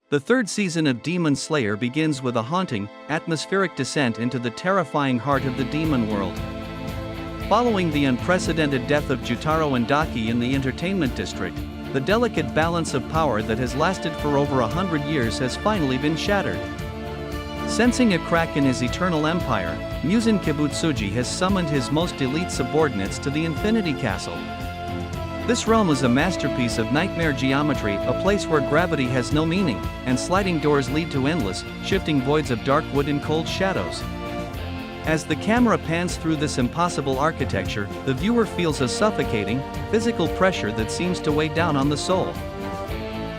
The third season of Demon Slayer begins with a haunting, atmospheric descent into the terrifying heart of the demon world. Following the unprecedented death of Jutaro and Daki in the entertainment district, the delicate balance of power that has lasted for over 100 years has finally been shattered. Sensing a crack in his eternal empire, Muzan Kibutsuji has summoned his most elite subordinates to the Infinity Castle. This realm is a masterpiece of nightmare geometry, a place where gravity has no meaning, and sliding doors lead to endless, shifting voids of dark wood and cold shadows. As the camera pans through this impossible architecture, the viewer feels a suffocating, physical pressure that seems to weigh down on the soul.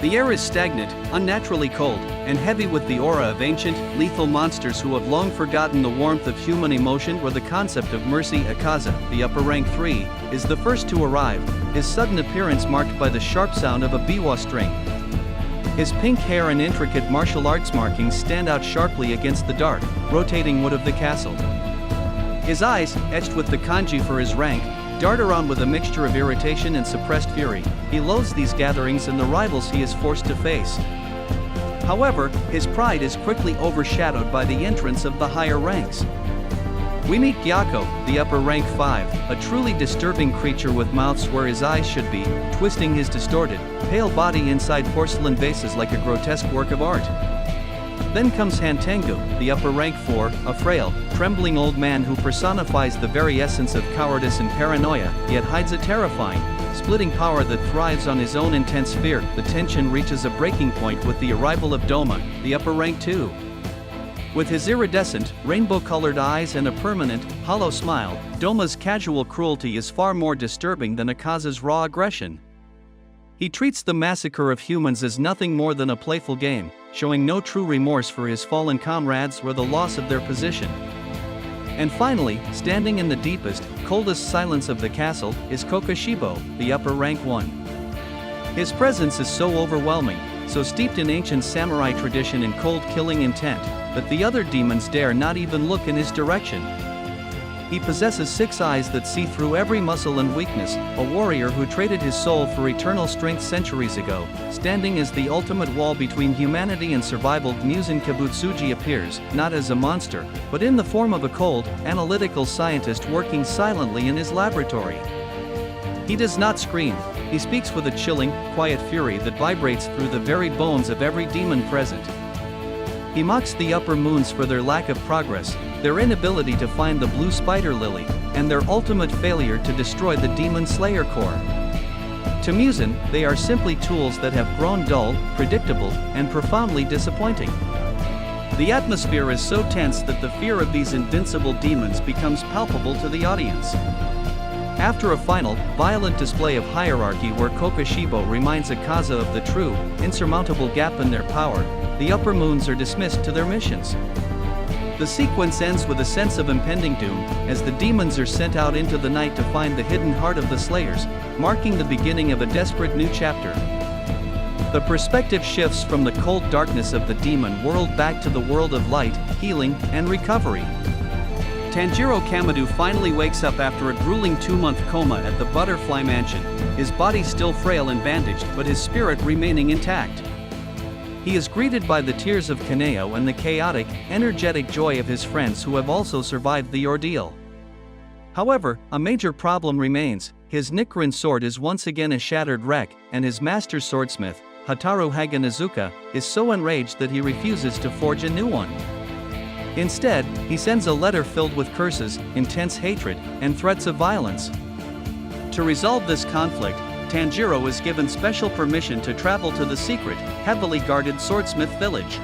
The air is stagnant, unnaturally cold, and heavy with the aura of ancient, lethal monsters who have long forgotten the warmth of human emotion or the concept of mercy. Akaza, the upper rank 3, is the first to arrive, his sudden appearance marked by the sharp sound of a biwa string. His pink hair and intricate martial arts markings stand out sharply against the dark, rotating wood of the castle. His eyes, etched with the kanji for his rank, dart around with a mixture of irritation and suppressed fury. He loathes these gatherings and the rivals he is forced to face. However, his pride is quickly overshadowed by the entrance of the higher ranks. We meet Gyokko, the upper rank 5, a truly disturbing creature with mouths where his eyes should be, twisting his distorted, pale body inside porcelain vases like a grotesque work of art. Then comes Hantengu, the upper rank 4, a frail, trembling old man who personifies the very essence of cowardice and paranoia, yet hides a terrifying, splitting power that thrives on his own intense fear. The tension reaches a breaking point with the arrival of Doma, the upper rank 2. With his iridescent, rainbow-colored eyes and a permanent, hollow smile, Doma's casual cruelty is far more disturbing than Akaza's raw aggression. He treats the massacre of humans as nothing more than a playful game, showing no true remorse for his fallen comrades or the loss of their position. And finally, standing in the deepest, coldest silence of the castle, is Kokoshibo, the upper rank 1. His presence is so overwhelming, so steeped in ancient samurai tradition and cold killing intent, that the other demons dare not even look in his direction. He possesses 6 eyes that see through every muscle and weakness, a warrior who traded his soul for eternal strength centuries ago. Standing as the ultimate wall between humanity and survival, Muzan Kibutsuji appears, not as a monster, but in the form of a cold, analytical scientist working silently in his laboratory. He does not scream, he speaks with a chilling, quiet fury that vibrates through the very bones of every demon present. He mocks the upper moons for their lack of progress, their inability to find the blue spider lily, and their ultimate failure to destroy the Demon Slayer core. To Muzan, they are simply tools that have grown dull, predictable, and profoundly disappointing. The atmosphere is so tense that the fear of these invincible demons becomes palpable to the audience. After a final, violent display of hierarchy where Kokoshibo reminds Akaza of the true, insurmountable gap in their power, the upper moons are dismissed to their missions. The sequence ends with a sense of impending doom, as the demons are sent out into the night to find the hidden heart of the Slayers, marking the beginning of a desperate new chapter. The perspective shifts from the cold darkness of the demon world back to the world of light, healing, and recovery. Tanjiro Kamado finally wakes up after a grueling 2-month coma at the Butterfly Mansion, his body still frail and bandaged but his spirit remaining intact. He is greeted by the tears of Kaneo and the chaotic, energetic joy of his friends who have also survived the ordeal. However, a major problem remains. His Nichirin sword is once again a shattered wreck, and his master swordsmith, Hataru Haganazuka, is so enraged that he refuses to forge a new one. Instead, he sends a letter filled with curses, intense hatred, and threats of violence. To resolve this conflict, Tanjiro is given special permission to travel to the secret, heavily guarded Swordsmith Village.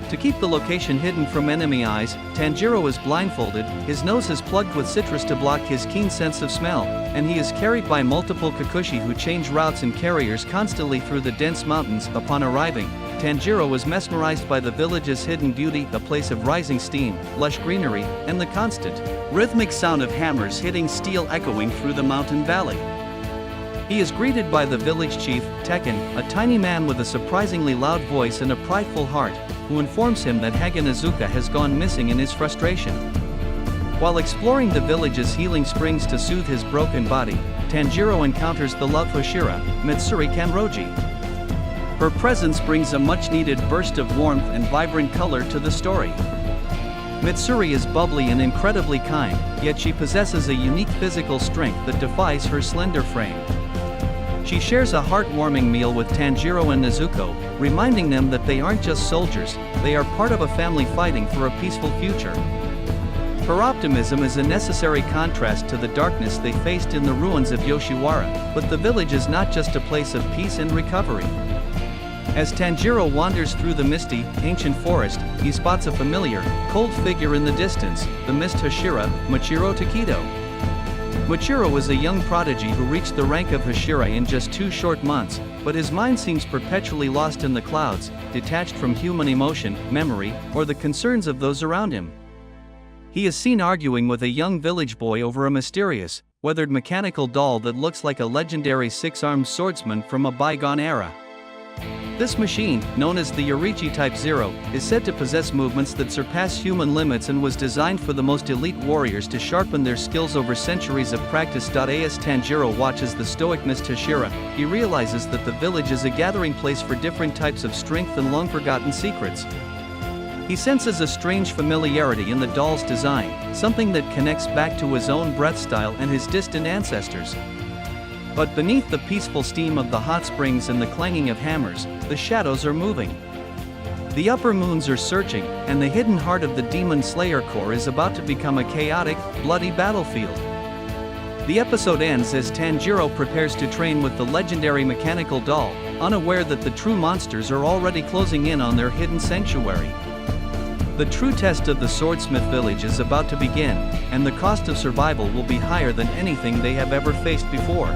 To keep the location hidden from enemy eyes, Tanjiro is blindfolded, his nose is plugged with citrus to block his keen sense of smell, and he is carried by multiple Kikushi who change routes and carriers constantly through the dense mountains. Upon arriving, Tanjiro is mesmerized by the village's hidden beauty, a place of rising steam, lush greenery, and the constant, rhythmic sound of hammers hitting steel echoing through the mountain valley. He is greeted by the village chief, Tekken, a tiny man with a surprisingly loud voice and a prideful heart, who informs him that Haganazuka has gone missing in his frustration. While exploring the village's healing springs to soothe his broken body, Tanjiro encounters the love Hashira, Mitsuri Kanroji. Her presence brings a much-needed burst of warmth and vibrant color to the story. Mitsuri is bubbly and incredibly kind, yet she possesses a unique physical strength that defies her slender frame. She shares a heartwarming meal with Tanjiro and Nezuko, reminding them that they aren't just soldiers, they are part of a family fighting for a peaceful future. Her optimism is a necessary contrast to the darkness they faced in the ruins of Yoshiwara, but the village is not just a place of peace and recovery. As Tanjiro wanders through the misty, ancient forest, he spots a familiar, cold figure in the distance, the mist Hashira, Muichiro Takedo. Muichiro is a young prodigy who reached the rank of Hashira in just 2 short months, but his mind seems perpetually lost in the clouds, detached from human emotion, memory, or the concerns of those around him. He is seen arguing with a young village boy over a mysterious, weathered mechanical doll that looks like a legendary 6-armed swordsman from a bygone era. This machine, known as the Yorichi Type 0, is said to possess movements that surpass human limits and was designed for the most elite warriors to sharpen their skills over centuries of practice. As Tanjiro watches the stoic Mist Hashira, he realizes that the village is a gathering place for different types of strength and long-forgotten secrets. He senses a strange familiarity in the doll's design, something that connects back to his own breath style and his distant ancestors. But beneath the peaceful steam of the hot springs and the clanging of hammers, the shadows are moving. The upper moons are searching, and the hidden heart of the DemonSlayer core is about to become a chaotic, bloody battlefield. The episode ends as Tanjiro prepares to train with the legendary mechanical doll, unaware that the true monsters are already closing in on their hidden sanctuary. The true test of the Swordsmith Village is about to begin, and the cost of survival will be higher than anything they have ever faced before.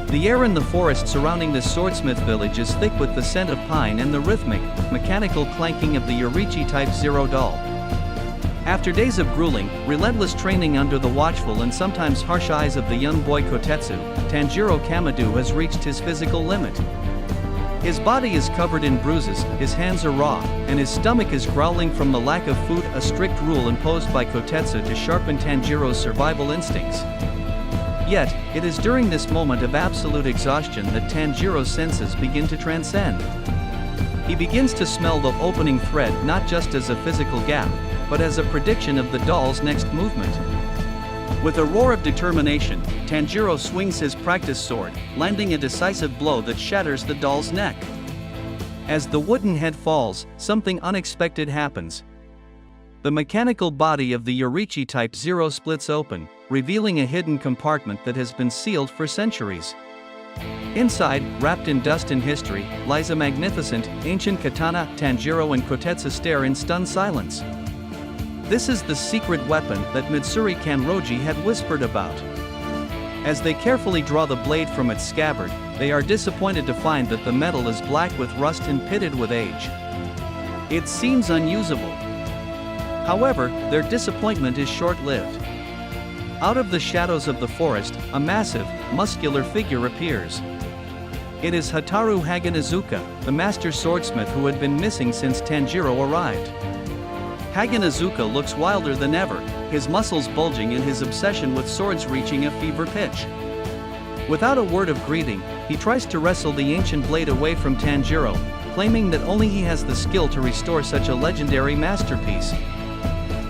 The air in the forest surrounding the Swordsmith Village is thick with the scent of pine and the rhythmic, mechanical clanking of the Yorichi Type 0 doll. After days of grueling, relentless training under the watchful and sometimes harsh eyes of the young boy Kotetsu, Tanjiro Kamado has reached his physical limit. His body is covered in bruises, his hands are raw, and his stomach is growling from the lack of food, a strict rule imposed by Kotetsu to sharpen Tanjiro's survival instincts. Yet, it is during this moment of absolute exhaustion that Tanjiro's senses begin to transcend. He begins to smell the opening thread not just as a physical gap, but as a prediction of the doll's next movement. With a roar of determination, Tanjiro swings his practice sword, landing a decisive blow that shatters the doll's neck. As the wooden head falls, something unexpected happens. The mechanical body of the Yorichi Type 0 splits open, revealing a hidden compartment that has been sealed for centuries. Inside, wrapped in dust and history, lies a magnificent, ancient katana. Tanjiro and Kotetsu stare in stunned silence. This is the secret weapon that Mitsuri Kanroji had whispered about. As they carefully draw the blade from its scabbard, they are disappointed to find that the metal is black with rust and pitted with age. It seems unusable. However, their disappointment is short-lived. Out of the shadows of the forest, a massive, muscular figure appears. It is Hataru Haganazuka, the master swordsmith who had been missing since Tanjiro arrived. Haganazuka looks wilder than ever, his muscles bulging and his obsession with swords reaching a fever pitch. Without a word of greeting, he tries to wrestle the ancient blade away from Tanjiro, claiming that only he has the skill to restore such a legendary masterpiece.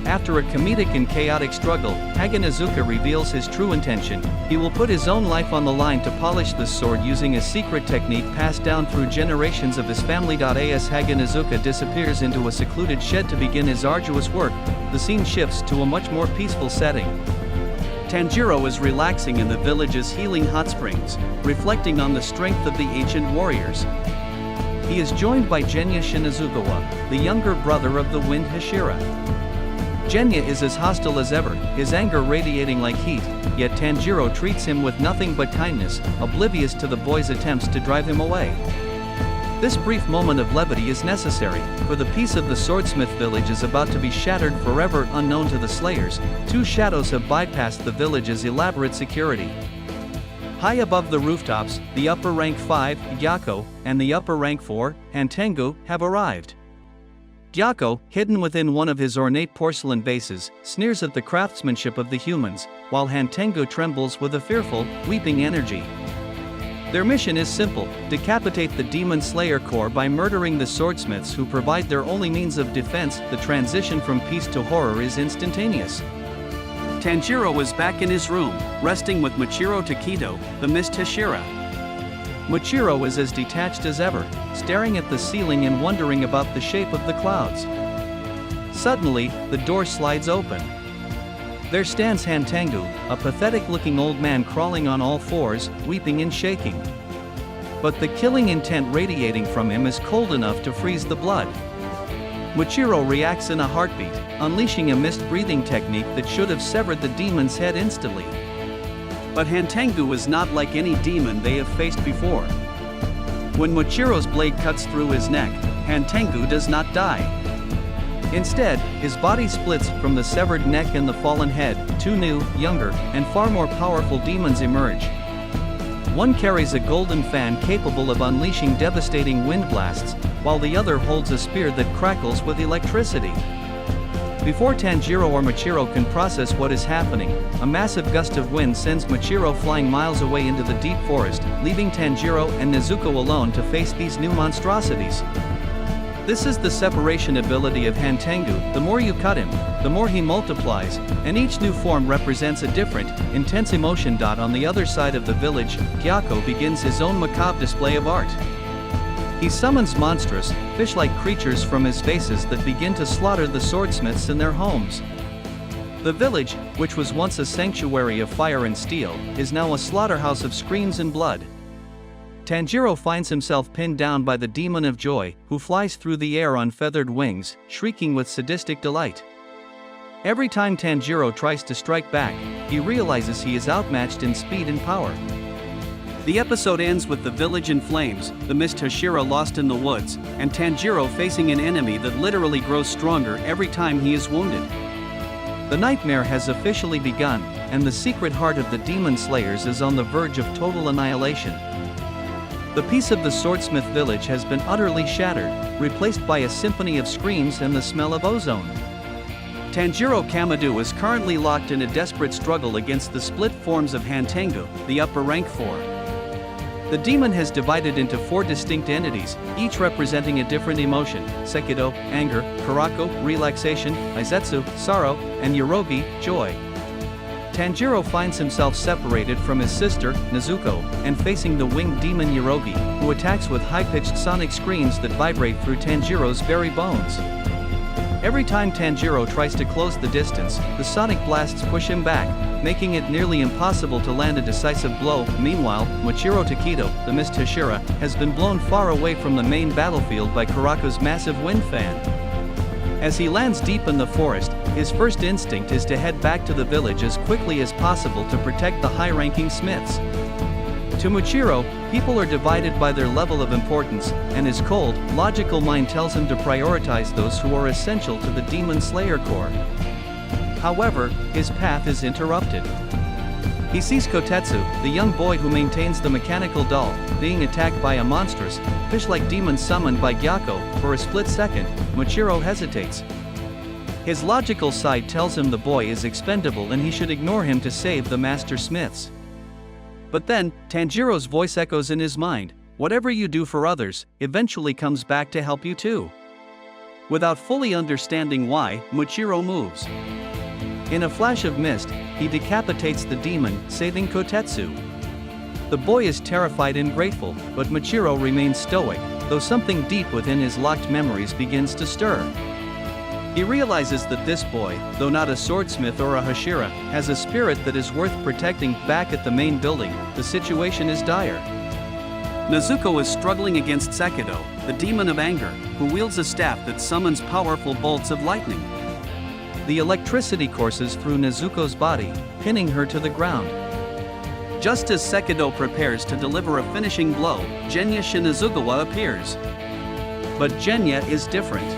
After a comedic and chaotic struggle, Haganazuka reveals his true intention. He will put his own life on the line to polish this sword using a secret technique passed down through generations of his family. As Haganazuka disappears into a secluded shed to begin his arduous work, the scene shifts to a much more peaceful setting. Tanjiro is relaxing in the village's healing hot springs, reflecting on the strength of the ancient warriors. He is joined by Genya Shinazugawa, the younger brother of the Wind Hashira. Genya is as hostile as ever, his anger radiating like heat, yet Tanjiro treats him with nothing but kindness, oblivious to the boy's attempts to drive him away. This brief moment of levity is necessary, for the peace of the Swordsmith Village is about to be shattered forever. Unknown to the Slayers, 2 shadows have bypassed the village's elaborate security. High above the rooftops, the upper rank 5, Gyokko, and the upper rank 4, Hantengu, have arrived. Gyokko, hidden within one of his ornate porcelain vases, sneers at the craftsmanship of the humans, while Hantengu trembles with a fearful, weeping energy. Their mission is simple: decapitate the Demon Slayer Corps by murdering the swordsmiths who provide their only means of defense. The transition from peace to horror is instantaneous. Tanjiro is back in his room, resting with Muichiro Takedo, the Mist Hashira. Muichiro is as detached as ever, staring at the ceiling and wondering about the shape of the clouds. Suddenly, the door slides open. There stands Hantengu, a pathetic-looking old man crawling on all fours, weeping and shaking. But the killing intent radiating from him is cold enough to freeze the blood. Muichiro reacts in a heartbeat, unleashing a mist-breathing technique that should have severed the demon's head instantly. But Hantengu is not like any demon they have faced before. When Muichiro's blade cuts through his neck, Hantengu does not die. Instead, his body splits from the severed neck and the fallen head. Two new, younger, and far more powerful demons emerge. One carries a golden fan capable of unleashing devastating wind blasts, while the other holds a spear that crackles with electricity. Before Tanjiro or Muichiro can process what is happening, a massive gust of wind sends Muichiro flying miles away into the deep forest, leaving Tanjiro and Nezuko alone to face these new monstrosities. This is the separation ability of Hantengu. The more you cut him, the more he multiplies, and each new form represents a different, intense emotion. On the other side of the village, Gyokko begins his own macabre display of art. He summons monstrous, fish-like creatures from his faces that begin to slaughter the swordsmiths in their homes. The village, which was once a sanctuary of fire and steel, is now a slaughterhouse of screams and blood. Tanjiro finds himself pinned down by the Demon of Joy, who flies through the air on feathered wings, shrieking with sadistic delight. Every time Tanjiro tries to strike back, he realizes he is outmatched in speed and power. The episode ends with the village in flames, the Mist Hashira lost in the woods, and Tanjiro facing an enemy that literally grows stronger every time he is wounded. The nightmare has officially begun, and the secret heart of the Demon Slayers is on the verge of total annihilation. The peace of the Swordsmith Village has been utterly shattered, replaced by a symphony of screams and the smell of ozone. Tanjiro Kamado is currently locked in a desperate struggle against the split forms of Hantengu, the upper rank 4. The demon has divided into 4 distinct entities, each representing a different emotion: Sekido, anger; Karako, relaxation; Izetsu, sorrow; and Yorogi, joy. Tanjiro finds himself separated from his sister, Nezuko, and facing the winged demon Yorogi, who attacks with high-pitched sonic screams that vibrate through Tanjiro's very bones. Every time Tanjiro tries to close the distance, the sonic blasts push him back, making it nearly impossible to land a decisive blow. Meanwhile, Muichiro Takedo, the Mist Hashira, has been blown far away from the main battlefield by Karako's massive wind fan. As he lands deep in the forest, his first instinct is to head back to the village as quickly as possible to protect the high-ranking smiths. To Muichiro, people are divided by their level of importance, and his cold, logical mind tells him to prioritize those who are essential to the Demon Slayer Corps. However, his path is interrupted. He sees Kotetsu, the young boy who maintains the mechanical doll, being attacked by a monstrous, fish-like demon summoned by Gyokko. For a split second, Muichiro hesitates. His logical side tells him the boy is expendable and he should ignore him to save the master smiths. But then, Tanjiro's voice echoes in his mind: whatever you do for others, eventually comes back to help you too. Without fully understanding why, Muichiro moves. In a flash of mist, he decapitates the demon, saving Kotetsu. The boy is terrified and grateful, but Muichiro remains stoic, though something deep within his locked memories begins to stir. He realizes that this boy, though not a swordsmith or a Hashira, has a spirit that is worth protecting. Back at the main building, the situation is dire. Nezuko is struggling against Sekido, the demon of anger, who wields a staff that summons powerful bolts of lightning. The electricity courses through Nezuko's body, pinning her to the ground. Just as Sekido prepares to deliver a finishing blow, Genya Shinazugawa appears. But Genya is different.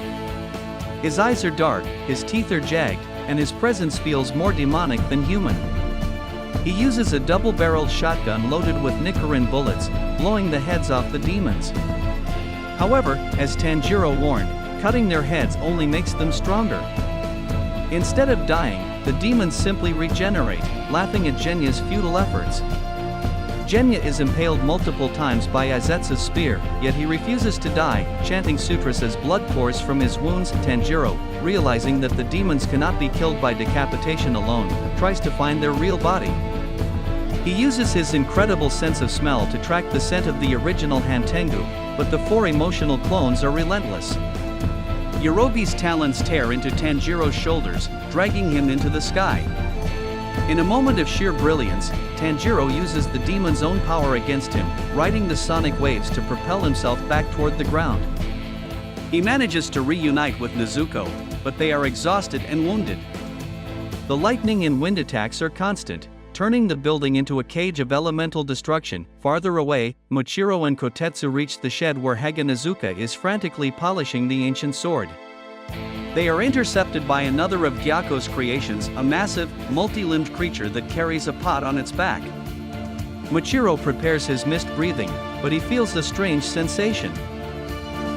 His eyes are dark, his teeth are jagged, and his presence feels more demonic than human. He uses a double-barreled shotgun loaded with Nichirin bullets, blowing the heads off the demons. However, as Tanjiro warned, cutting their heads only makes them stronger. Instead of dying, the demons simply regenerate, laughing at Genya's futile efforts. Genya is impaled multiple times by Azetsu's spear, yet he refuses to die, chanting sutras as blood pours from his wounds. Tanjiro, realizing that the demons cannot be killed by decapitation alone, tries to find their real body. He uses his incredible sense of smell to track the scent of the original Hantengu, but the 4 emotional clones are relentless. Yorobi's talons tear into Tanjiro's shoulders, dragging him into the sky. In a moment of sheer brilliance, Tanjiro uses the demon's own power against him, riding the sonic waves to propel himself back toward the ground. He manages to reunite with Nezuko, but they are exhausted and wounded. The lightning and wind attacks are constant, turning the building into a cage of elemental destruction. Farther away, Muichiro and Kotetsu reach the shed where Haga Nezuka is frantically polishing the ancient sword. They are intercepted by another of Gyokko's creations, a massive, multi-limbed creature that carries a pot on its back. Muichiro prepares his mist breathing, but he feels a strange sensation.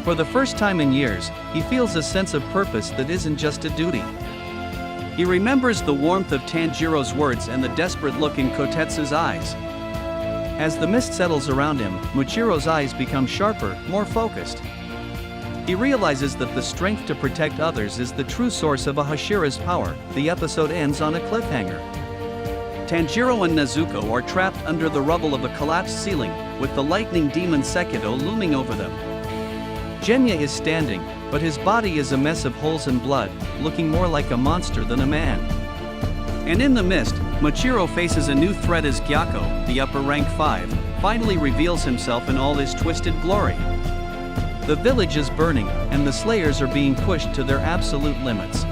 For the first time in years, he feels a sense of purpose that isn't just a duty. He remembers the warmth of Tanjiro's words and the desperate look in Kotetsu's eyes. As the mist settles around him, Muichiro's eyes become sharper, more focused. He realizes that the strength to protect others is the true source of a Hashira's power. The episode ends on a cliffhanger. Tanjiro and Nezuko are trapped under the rubble of a collapsed ceiling, with the lightning demon Sekido looming over them. Genya is standing, but his body is a mess of holes and blood, looking more like a monster than a man. And in the mist, Muichiro faces a new threat as Gyokko, the upper rank 5, finally reveals himself in all his twisted glory. The village is burning, and the Slayers are being pushed to their absolute limits.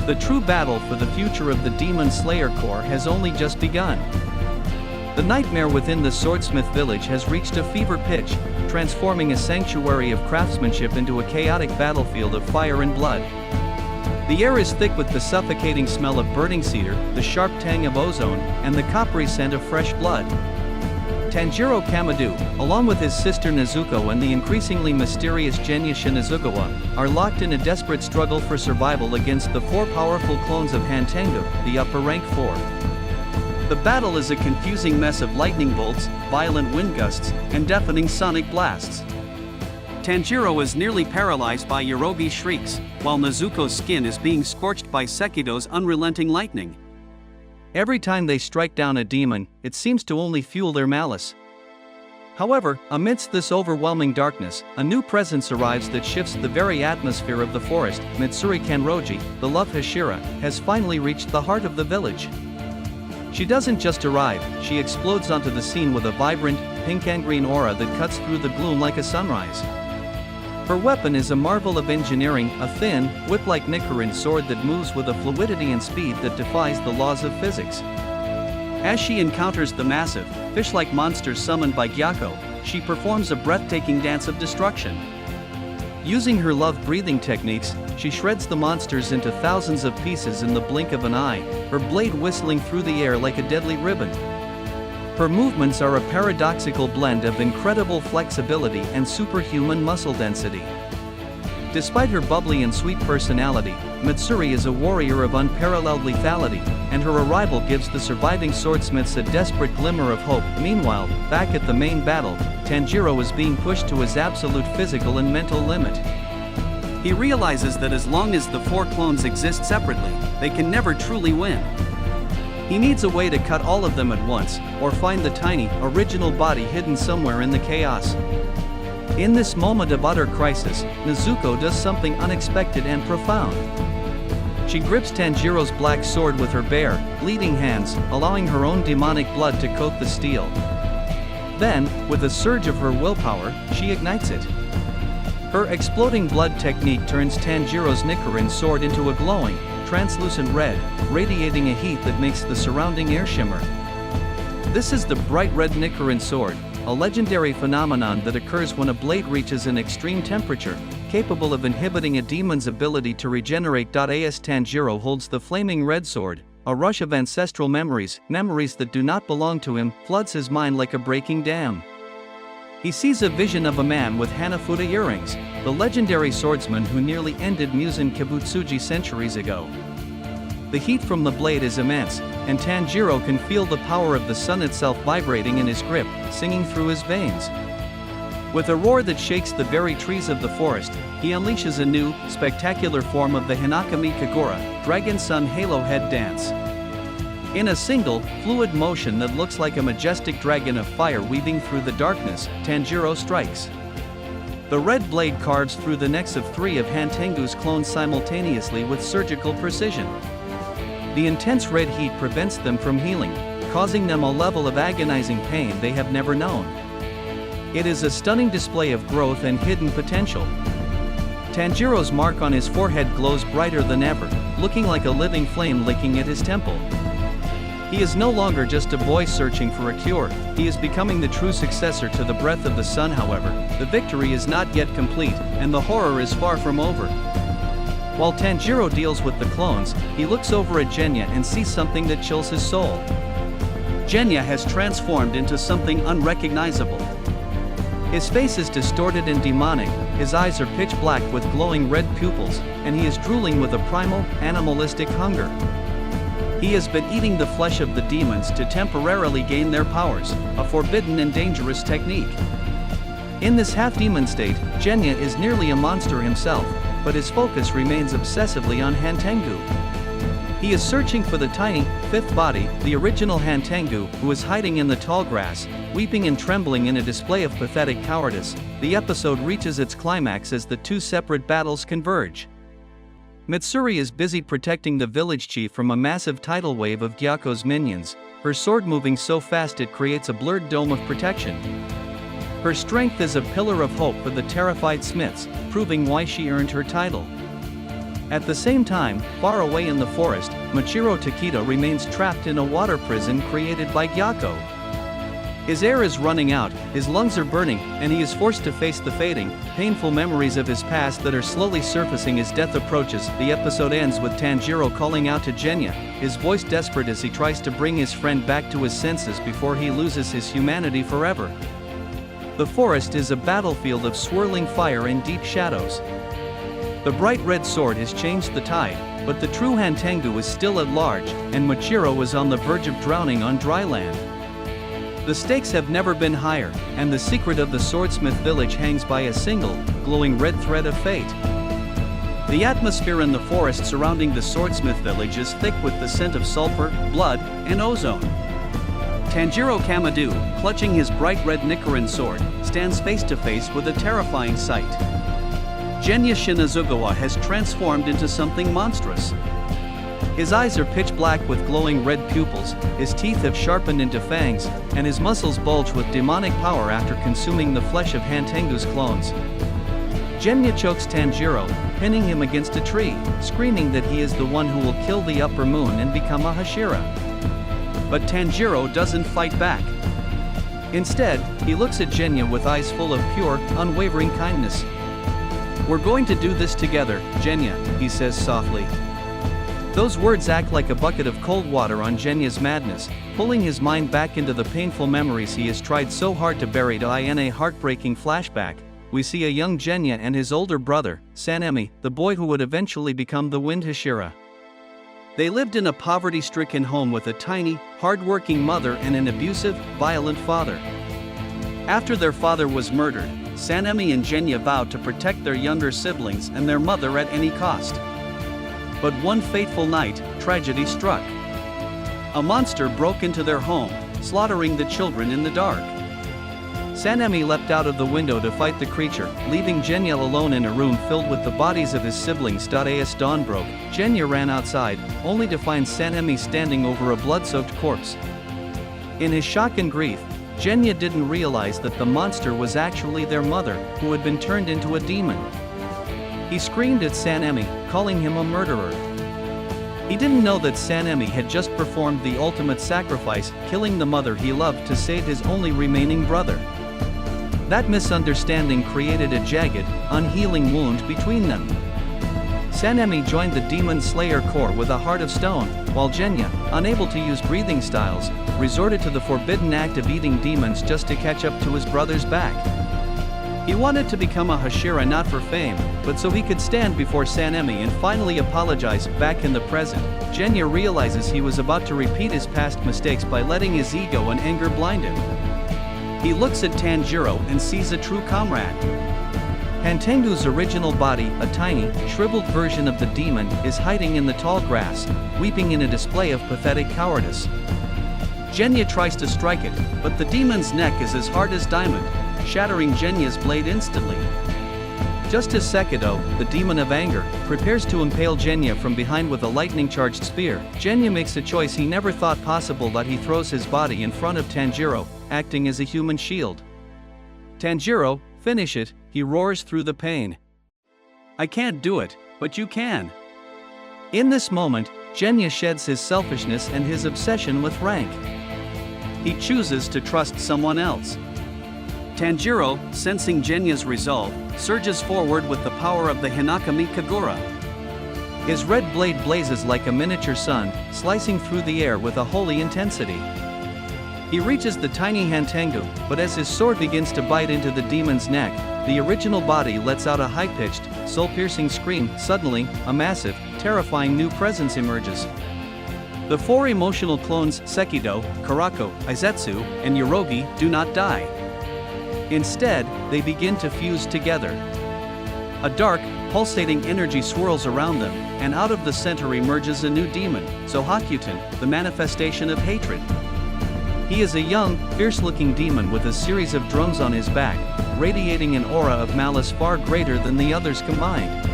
The true battle for the future of the Demon Slayer Corps has only just begun. The nightmare within the Swordsmith Village has reached a fever pitch, transforming a sanctuary of craftsmanship into a chaotic battlefield of fire and blood. The air is thick with the suffocating smell of burning cedar, the sharp tang of ozone, and the coppery scent of fresh blood. Tanjiro Kamado, along with his sister Nezuko and the increasingly mysterious Genya Shinizugawa, are locked in a desperate struggle for survival against the 4 powerful clones of Hantengu, the upper rank 4. The battle is a confusing mess of lightning bolts, violent wind gusts, and deafening sonic blasts. Tanjiro is nearly paralyzed by Yorobi's shrieks, while Nezuko's skin is being scorched by Sekido's unrelenting lightning. Every time they strike down a demon, it seems to only fuel their malice. However, amidst this overwhelming darkness, a new presence arrives that shifts the very atmosphere of the forest. Mitsuri Kanroji, the love Hashira, has finally reached the heart of the village. She doesn't just arrive, she explodes onto the scene with a vibrant, pink and green aura that cuts through the gloom like a sunrise. Her weapon is a marvel of engineering, a thin, whip-like Nichirin sword that moves with a fluidity and speed that defies the laws of physics. As she encounters the massive, fish-like monsters summoned by Gyokko, she performs a breathtaking dance of destruction. Using her love-breathing techniques, she shreds the monsters into thousands of pieces in the blink of an eye, her blade whistling through the air like a deadly ribbon. Her movements are a paradoxical blend of incredible flexibility and superhuman muscle density. Despite her bubbly and sweet personality, Mitsuri is a warrior of unparalleled lethality, and her arrival gives the surviving swordsmiths a desperate glimmer of hope. Meanwhile, back at the main battle, Tanjiro is being pushed to his absolute physical and mental limit. He realizes that as long as the 4 clones exist separately, they can never truly win. He needs a way to cut all of them at once, or find the tiny, original body hidden somewhere in the chaos. In this moment of utter crisis, Nezuko does something unexpected and profound. She grips Tanjiro's black sword with her bare, bleeding hands, allowing her own demonic blood to coat the steel. Then, with a surge of her willpower, she ignites it. Her exploding blood technique turns Tanjiro's Nichirin sword into a glowing, translucent red, radiating a heat that makes the surrounding air shimmer. This is the bright red Nichirin sword, a legendary phenomenon that occurs when a blade reaches an extreme temperature, capable of inhibiting a demon's ability to regenerate. As Tanjiro holds the flaming red sword, a rush of ancestral memories that do not belong to him, floods his mind like a breaking dam. He sees a vision of a man with Hanafuda earrings, the legendary swordsman who nearly ended Muzan Kibutsuji centuries ago. The heat from the blade is immense, and Tanjiro can feel the power of the sun itself vibrating in his grip, singing through his veins. With a roar that shakes the very trees of the forest, he unleashes a new, spectacular form of the Hinakami Kagura, Dragon Sun Halo Head Dance. In a single, fluid motion that looks like a majestic dragon of fire weaving through the darkness, Tanjiro strikes. The red blade carves through the necks of 3 of Hantengu's clones simultaneously with surgical precision. The intense red heat prevents them from healing, causing them a level of agonizing pain they have never known. It is a stunning display of growth and hidden potential. Tanjiro's mark on his forehead glows brighter than ever, looking like a living flame licking at his temple. He is no longer just a boy searching for a cure, he is becoming the true successor to the breath of the sun. However, the victory is not yet complete, and the horror is far from over. While Tanjiro deals with the clones, he looks over at Genya and sees something that chills his soul. Genya has transformed into something unrecognizable. His face is distorted and demonic, his eyes are pitch black with glowing red pupils, and he is drooling with a primal, animalistic hunger. He has been eating the flesh of the demons to temporarily gain their powers, a forbidden and dangerous technique. In this half-demon state, Genya is nearly a monster himself, but his focus remains obsessively on Hantengu. He is searching for the tiny, 5th body, the original Hantengu, who is hiding in the tall grass, weeping and trembling in a display of pathetic cowardice. The episode reaches its climax as the 2 separate battles converge. Mitsuri is busy protecting the village chief from a massive tidal wave of Gyokko's minions, her sword moving so fast it creates a blurred dome of protection. Her strength is a pillar of hope for the terrified smiths, proving why she earned her title. At the same time, far away in the forest, Muichiro Takeda remains trapped in a water prison created by Gyokko. His air is running out, his lungs are burning, and he is forced to face the fading, painful memories of his past that are slowly surfacing as death approaches. The episode ends with Tanjiro calling out to Genya, his voice desperate as he tries to bring his friend back to his senses before he loses his humanity forever. The forest is a battlefield of swirling fire and deep shadows. The bright red sword has changed the tide, but the true Hantengu is still at large, and Muichiro is on the verge of drowning on dry land. The stakes have never been higher, and the secret of the Swordsmith Village hangs by a single, glowing red thread of fate. The atmosphere in the forest surrounding the Swordsmith Village is thick with the scent of sulfur, blood, and ozone. Tanjiro Kamado, clutching his bright red Nichirin sword, stands face to face with a terrifying sight. Genya Shinazugawa has transformed into something monstrous. His eyes are pitch black with glowing red pupils, his teeth have sharpened into fangs, and his muscles bulge with demonic power after consuming the flesh of Hantengu's clones. Genya chokes Tanjiro, pinning him against a tree, screaming that he is the one who will kill the upper moon and become a Hashira. But Tanjiro doesn't fight back. Instead, he looks at Genya with eyes full of pure, unwavering kindness. "We're going to do this together, Genya," he says softly. Those words act like a bucket of cold water on Genya's madness, pulling his mind back into the painful memories he has tried so hard to bury. In a heartbreaking flashback, we see a young Genya and his older brother, Sanemi, the boy who would eventually become the Wind Hashira. They lived in a poverty-stricken home with a tiny, hard-working mother and an abusive, violent father. After their father was murdered, Sanemi and Genya vowed to protect their younger siblings and their mother at any cost. But one fateful night, tragedy struck. A monster broke into their home, slaughtering the children in the dark. Sanemi leapt out of the window to fight the creature, leaving Genya alone in a room filled with the bodies of his siblings. As dawn broke, Genya ran outside, only to find Sanemi standing over a blood-soaked corpse. In his shock and grief, Genya didn't realize that the monster was actually their mother, who had been turned into a demon. He screamed at Sanemi, calling him a murderer. He didn't know that Sanemi had just performed the ultimate sacrifice, killing the mother he loved to save his only remaining brother. That misunderstanding created a jagged, unhealing wound between them. Sanemi joined the DemonSlayer Corps with a heart of stone, while Genya, unable to use breathing styles, resorted to the forbidden act of eating demons just to catch up to his brother's back. He wanted to become a Hashira not for fame, but so he could stand before Sanemi and finally apologize. Back in the present, Genya realizes he was about to repeat his past mistakes by letting his ego and anger blind him. He looks at Tanjiro and sees a true comrade. Hantengu's original body, a tiny, shriveled version of the demon, is hiding in the tall grass, weeping in a display of pathetic cowardice. Genya tries to strike it, but the demon's neck is as hard as diamond, shattering Genya's blade instantly. Just as Sekido, the demon of anger, prepares to impale Genya from behind with a lightning-charged spear, Genya makes a choice he never thought possible, that he throws his body in front of Tanjiro, acting as a human shield. Tanjiro, finish it, he roars through the pain. I can't do it, but you can. In this moment, Genya sheds his selfishness and his obsession with rank. He chooses to trust someone else. Tanjiro, sensing Genya's resolve, surges forward with the power of the Hinakami Kagura. His red blade blazes like a miniature sun, slicing through the air with a holy intensity. He reaches the tiny Hantengu, but as his sword begins to bite into the demon's neck, the original body lets out a high-pitched, soul-piercing scream. Suddenly, a massive, terrifying new presence emerges. The four emotional clones Sekido, Karako, Izetsu, and Yorogi do not die. Instead, they begin to fuse together. A dark, pulsating energy swirls around them, and out of the center emerges a new demon, Zohakyuten, the manifestation of hatred. He is a young, fierce-looking demon with a series of drums on his back, radiating an aura of malice far greater than the others combined.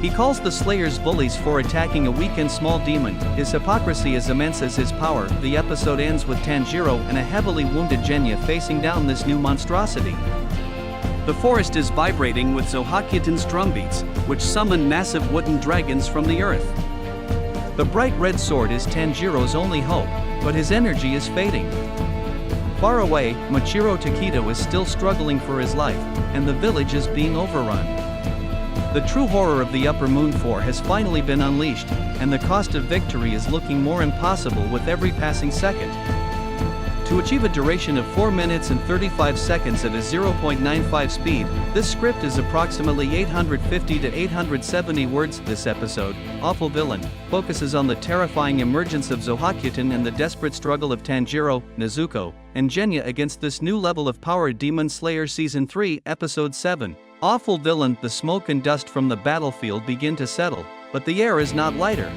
He calls the Slayers bullies for attacking a weak and small demon. His hypocrisy is immense as his power. The episode ends with Tanjiro and a heavily wounded Genya facing down this new monstrosity. The forest is vibrating with Zohakyuten's drumbeats, which summon massive wooden dragons from the earth. The bright red sword is Tanjiro's only hope, but his energy is fading. Far away, Muichiro Takedo is still struggling for his life, and the village is being overrun. The true horror of the Upper Moon 4 has finally been unleashed, and the cost of victory is looking more impossible with every passing second. To achieve a duration of 4 minutes and 35 seconds at a 0.95 speed, this script is approximately 850 to 870 words. This episode, Awful Villain, focuses on the terrifying emergence of Zohakyuten and the desperate struggle of Tanjiro, Nezuko, and Genya against this new level of power. Demon Slayer Season 3, Episode 7. Awful Villain. The smoke and dust from the battlefield begin to settle, but the air is not lighter.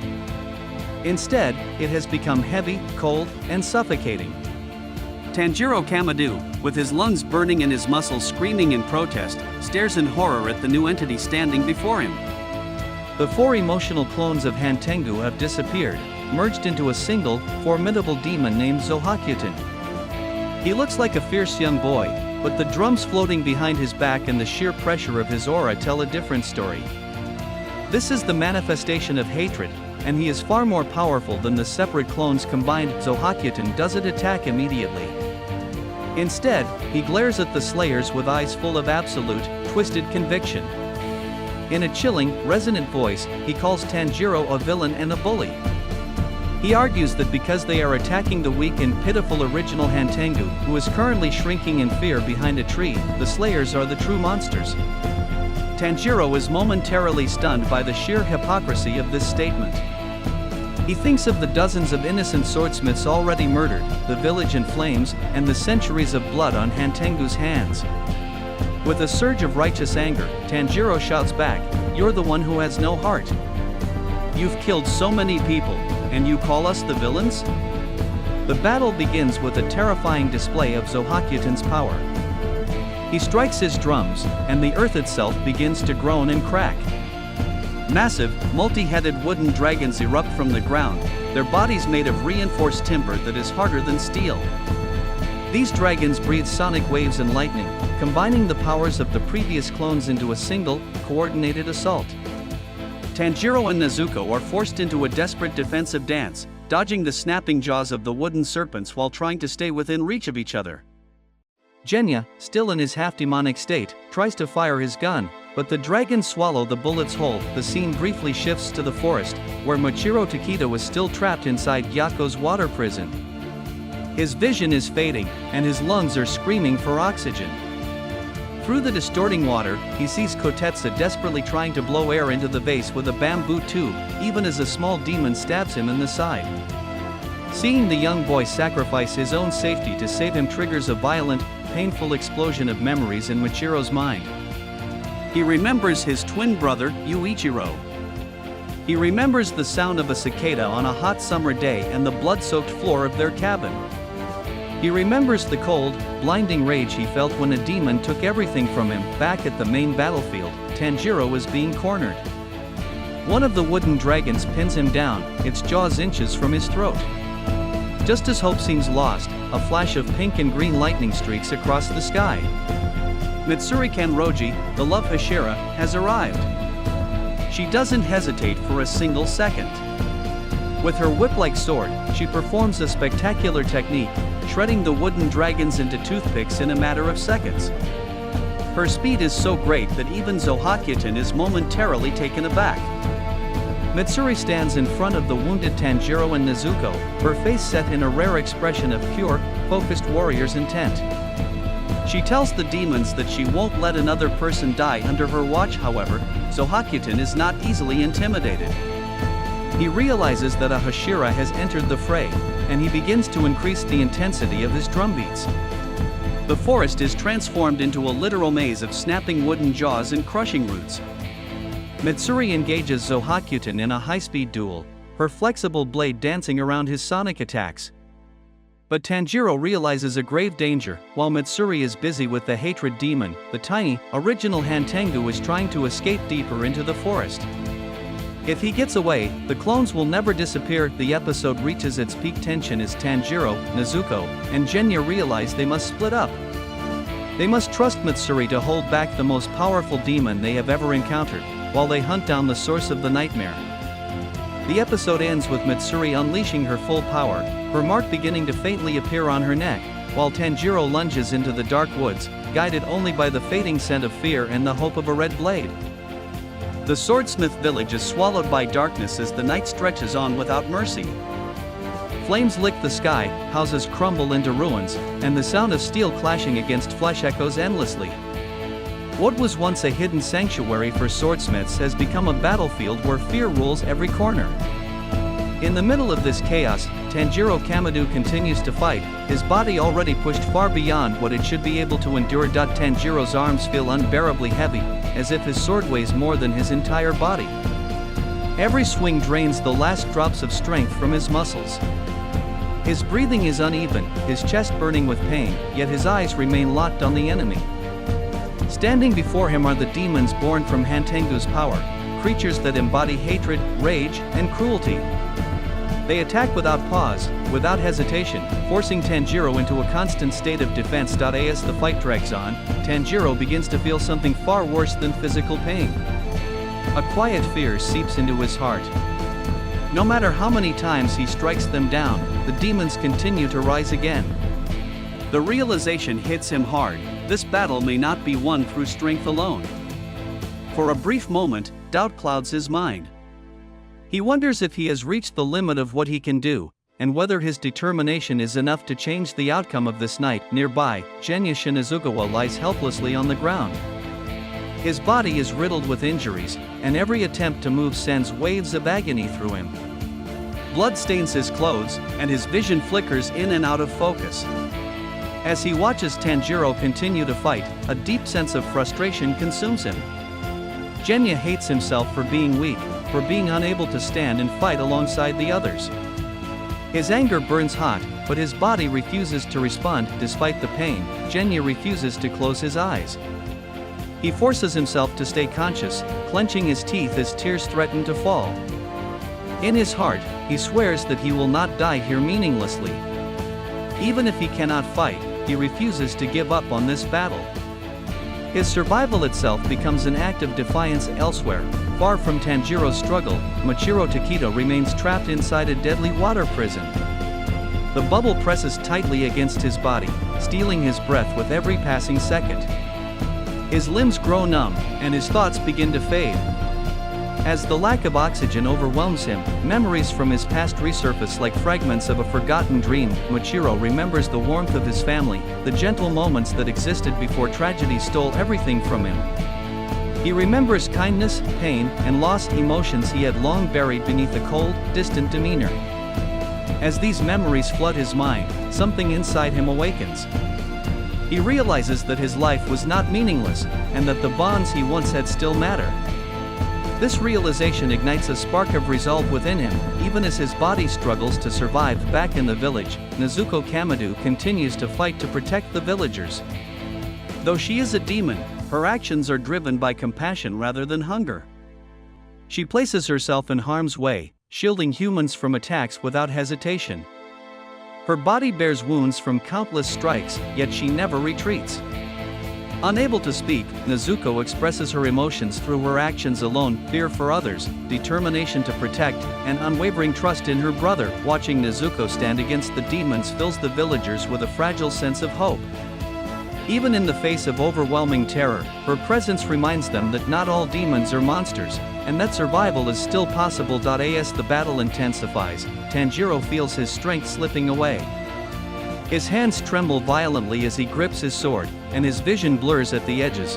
Instead, it has become heavy, cold, and suffocating. Tanjiro Kamado, with his lungs burning and his muscles screaming in protest, stares in horror at the new entity standing before him. The four emotional clones of Hantengu have disappeared, merged into a single, formidable demon named Zohakyuten. He looks like a fierce young boy, but the drums floating behind his back and the sheer pressure of his aura tell a different story. This is the manifestation of hatred, and he is far more powerful than the separate clones combined. Zohakyuten doesn't attack immediately. Instead, he glares at the Slayers with eyes full of absolute, twisted conviction. In a chilling, resonant voice, he calls Tanjiro a villain and a bully. He argues that because they are attacking the weak and pitiful original Hantengu, who is currently shrinking in fear behind a tree, the Slayers are the true monsters. Tanjiro is momentarily stunned by the sheer hypocrisy of this statement. He thinks of the dozens of innocent swordsmiths already murdered, the village in flames, and the centuries of blood on Hantengu's hands. With a surge of righteous anger, Tanjiro shouts back, "You're the one who has no heart. You've killed so many people, and you call us the villains?" The battle begins with a terrifying display of Zohakyuten's power. He strikes his drums, and the earth itself begins to groan and crack. Massive, multi-headed wooden dragons erupt from the ground, their bodies made of reinforced timber that is harder than steel. These dragons breathe sonic waves and lightning, combining the powers of the previous clones into a single, coordinated assault. Tanjiro and Nezuko are forced into a desperate defensive dance, dodging the snapping jaws of the wooden serpents while trying to stay within reach of each other. Genya, still in his half-demonic state, tries to fire his gun, but the dragons swallow the bullets whole. The scene briefly shifts to the forest, where Muichiro Takedo is still trapped inside Gyokko's water prison. His vision is fading, and his lungs are screaming for oxygen. Through the distorting water, he sees Kotetsu desperately trying to blow air into the vase with a bamboo tube, even as a small demon stabs him in the side. Seeing the young boy sacrifice his own safety to save him triggers a violent, painful explosion of memories in Muichiro's mind. He remembers his twin brother, Muichiro. He remembers the sound of a cicada on a hot summer day and the blood-soaked floor of their cabin. He remembers the cold, blinding rage he felt when a demon took everything from him. Back at the main battlefield, Tanjiro is being cornered. One of the wooden dragons pins him down, its jaws inches from his throat. Just as hope seems lost, a flash of pink and green lightning streaks across the sky. Mitsuri Kanroji, the love Hashira, has arrived. She doesn't hesitate for a single second. With her whip-like sword, she performs a spectacular technique, shredding the wooden dragons into toothpicks in a matter of seconds. Her speed is so great that even Zohakyutin is momentarily taken aback. Mitsuri stands in front of the wounded Tanjiro and Nezuko, her face set in a rare expression of pure, focused warrior's intent. She tells the demons that she won't let another person die under her watch. However, Zohakyutin is not easily intimidated. He realizes that a Hashira has entered the fray, and he begins to increase the intensity of his drumbeats. The forest is transformed into a literal maze of snapping wooden jaws and crushing roots. Mitsuri engages Zohakyutin in a high-speed duel, her flexible blade dancing around his sonic attacks. But Tanjiro realizes a grave danger. While Mitsuri is busy with the hatred demon, the tiny, original Hantengu is trying to escape deeper into the forest. If he gets away, the clones will never disappear. The episode reaches its peak tension as Tanjiro, Nezuko, and Genya realize they must split up. They must trust Mitsuri to hold back the most powerful demon they have ever encountered, while they hunt down the source of the nightmare. The episode ends with Mitsuri unleashing her full power, her mark beginning to faintly appear on her neck, while Tanjiro lunges into the dark woods, guided only by the fading scent of fear and the hope of a red blade. The Swordsmith Village is swallowed by darkness as the night stretches on without mercy. Flames lick the sky, houses crumble into ruins, and the sound of steel clashing against flesh echoes endlessly. What was once a hidden sanctuary for swordsmiths has become a battlefield where fear rules every corner. In the middle of this chaos, Tanjiro Kamado continues to fight, his body already pushed far beyond what it should be able to endure. Tanjiro's arms feel unbearably heavy, as if his sword weighs more than his entire body. Every swing drains the last drops of strength from his muscles. His breathing is uneven, his chest burning with pain, yet his eyes remain locked on the enemy. Standing before him are the demons born from Hantengu's power, creatures that embody hatred, rage, and cruelty. They attack without pause, without hesitation, forcing Tanjiro into a constant state of defense. As the fight drags on, Tanjiro begins to feel something far worse than physical pain. A quiet fear seeps into his heart. No matter how many times he strikes them down, the demons continue to rise again. The realization hits him hard. This battle may not be won through strength alone. For a brief moment, doubt clouds his mind. He wonders if he has reached the limit of what he can do, and whether his determination is enough to change the outcome of this night. Nearby, Genya Shinizukawa lies helplessly on the ground. His body is riddled with injuries, and every attempt to move sends waves of agony through him. Blood stains his clothes, and his vision flickers in and out of focus. As he watches Tanjiro continue to fight, a deep sense of frustration consumes him. Genya hates himself for being weak, for being unable to stand and fight alongside the others. His anger burns hot, but his body refuses to respond. Despite the pain, Genya refuses to close his eyes. He forces himself to stay conscious, clenching his teeth as tears threaten to fall. In his heart, he swears that he will not die here meaninglessly. Even if he cannot fight, he refuses to give up on this battle. His survival itself becomes an act of defiance. Elsewhere, far from Tanjiro's struggle, Muichiro Takedo remains trapped inside a deadly water prison. The bubble presses tightly against his body, stealing his breath with every passing second. His limbs grow numb, and his thoughts begin to fade. As the lack of oxygen overwhelms him, memories from his past resurface like fragments of a forgotten dream. Muichiro remembers the warmth of his family, the gentle moments that existed before tragedy stole everything from him. He remembers kindness, pain, and loss, emotions he had long buried beneath a cold, distant demeanor. As these memories flood his mind, something inside him awakens. He realizes that his life was not meaningless, and that the bonds he once had still matter. This realization ignites a spark of resolve within him, even as his body struggles to survive. Back in the village, Nezuko Kamado continues to fight to protect the villagers. Though she is a demon, her actions are driven by compassion rather than hunger. She places herself in harm's way, shielding humans from attacks without hesitation. Her body bears wounds from countless strikes, yet she never retreats. Unable to speak, Nezuko expresses her emotions through her actions alone: fear for others, determination to protect, and unwavering trust in her brother. Watching Nezuko stand against the demons fills the villagers with a fragile sense of hope. Even in the face of overwhelming terror, her presence reminds them that not all demons are monsters, and that survival is still possible. As the battle intensifies, Tanjiro feels his strength slipping away. His hands tremble violently as he grips his sword, and his vision blurs at the edges.